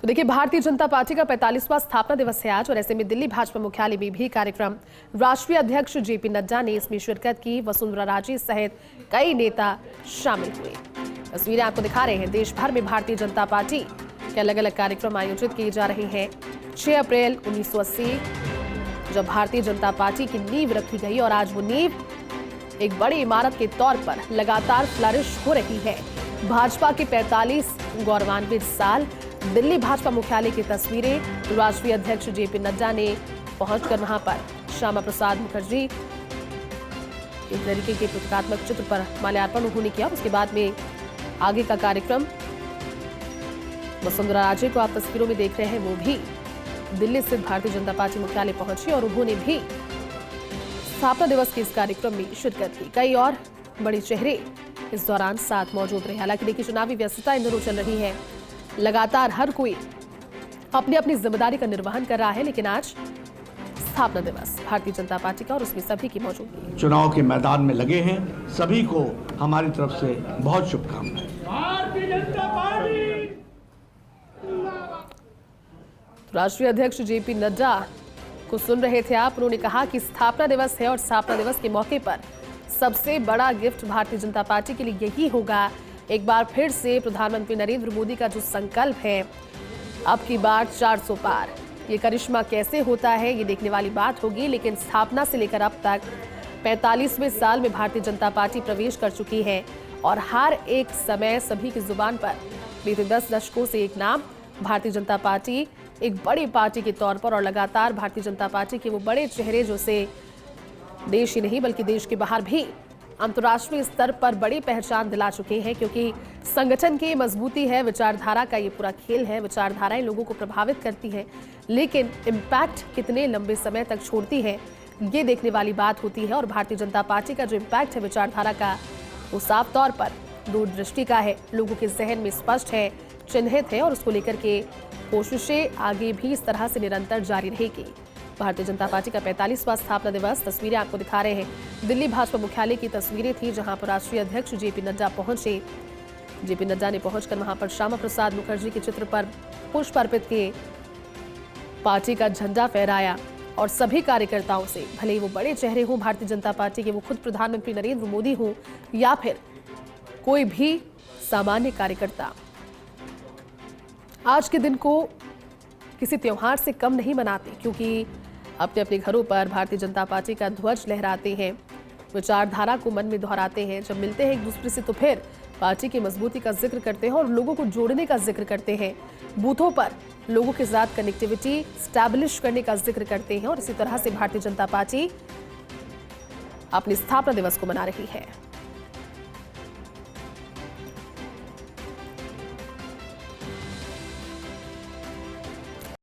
तो देखिए, भारतीय जनता पार्टी का 45वां स्थापना दिवस है आज, और ऐसे में दिल्ली भाजपा मुख्यालय में भी कार्यक्रम। राष्ट्रीय अध्यक्ष जेपी नड्डा ने इसमें शिरकत की। वसुंधरा राजे सहित कई नेता शामिल हुए। तस्वीरें आपको दिखा रहे हैं। देश भर में भारतीय जनता पार्टी के अलग अलग कार्यक्रम आयोजित किए जा रहे हैं। 6 अप्रैल 1980 जब भारतीय जनता पार्टी की नींव रखी गई, और आज वो नींव एक बड़ी इमारत के तौर पर लगातार फ्लरिश हो रही है। भाजपा के 45 गौरवान्वित साल। दिल्ली भाजपा मुख्यालय की तस्वीरें। राष्ट्रीय अध्यक्ष जेपी नड्डा ने पहुंचकर वहां पर श्यामा प्रसाद मुखर्जी एक तरीके के प्रतीकात्मक चित्र पर माल्यार्पण उन्होंने किया। उसके बाद में आगे का कार्यक्रम, वसुंधरा राजे को आप तस्वीरों में देख रहे हैं, वो भी दिल्ली स्थित भारतीय जनता पार्टी मुख्यालय पहुंची और उन्होंने भी स्थापना दिवस के इस कार्यक्रम में शिरकत की। कई और बड़े चेहरे इस दौरान साथ मौजूद रहे। हालांकि देखिए, चुनावी व्यस्तता इन दिनों चल रही है, लगातार हर कोई अपनी अपनी जिम्मेदारी का निर्वहन कर रहा है, लेकिन आज स्थापना दिवस भारतीय जनता पार्टी का, और उसमें सभी की मौजूदगी। चुनाव के मैदान में लगे हैं, सभी को हमारी तरफ से बहुत शुभकामनाएं। भारतीय जनता पार्टी। राष्ट्रीय अध्यक्ष जेपी नड्डा को सुन रहे थे आप। उन्होंने कहा कि स्थापना दिवस है, और स्थापना दिवस के मौके पर सबसे बड़ा गिफ्ट भारतीय जनता पार्टी के लिए यही होगा। एक बार फिर से प्रधानमंत्री नरेंद्र मोदी का जो संकल्प है, अब की बार 400 पार। ये करिश्मा कैसे होता है, ये देखने वाली बात होगी, लेकिन स्थापना से लेकर अब तक 45वें साल में भारतीय जनता पार्टी प्रवेश कर चुकी है, और हर एक समय सभी की जुबान पर बीते 10 दशकों से एक नाम, भारतीय जनता पार्टी एक बड़ी पार्टी के तौर पर, और लगातार भारतीय जनता पार्टी के वो बड़े चेहरे जो से देश ही नहीं बल्कि देश के बाहर भी अंतर्राष्ट्रीय स्तर पर बड़ी पहचान दिला चुके हैं। क्योंकि संगठन की मजबूती है, विचारधारा का ये पूरा खेल है। विचारधाराएं लोगों को प्रभावित करती हैं, लेकिन इम्पैक्ट कितने लंबे समय तक छोड़ती है, ये देखने वाली बात होती है। और भारतीय जनता पार्टी का जो इम्पैक्ट है विचारधारा का, वो साफ तौर पर दूरदृष्टि का है, लोगों के जहन में स्पष्ट है, चिन्हित है, और उसको लेकर के कोशिशें आगे भी इस तरह से निरंतर जारी रहेगी। भारतीय जनता पार्टी का 45वां स्थापना दिवस, तस्वीरें आपको दिखा रहे हैं। दिल्ली भाजपा मुख्यालय की तस्वीरें थी, जहां पर राष्ट्रीय अध्यक्ष जेपी नड्डा पहुंचे। जेपी नड्डा ने पहुंचकर वहां पर श्यामा प्रसाद मुखर्जी के चित्र पर पुष्प अर्पित किए, पार्टी का झंडा फहराया, और सभी कार्यकर्ताओं से, भले ही वो बड़े चेहरे हों भारतीय जनता पार्टी के, वो खुद प्रधानमंत्री नरेंद्र मोदी हों या फिर कोई भी सामान्य कार्यकर्ता, आज के दिन को किसी त्योहार से कम नहीं मनाते, क्योंकि अपने अपने घरों पर भारतीय जनता पार्टी का ध्वज लहराते हैं, विचारधारा को मन में दोहराते हैं। जब मिलते हैं एक दूसरे से तो फिर पार्टी की मजबूती का जिक्र करते हैं और लोगों को जोड़ने का जिक्र करते हैं, बूथों पर लोगों के साथ कनेक्टिविटी स्टैब्लिश करने का जिक्र करते हैं, और इसी तरह से भारतीय जनता पार्टी अपनी स्थापना दिवस को मना रही है।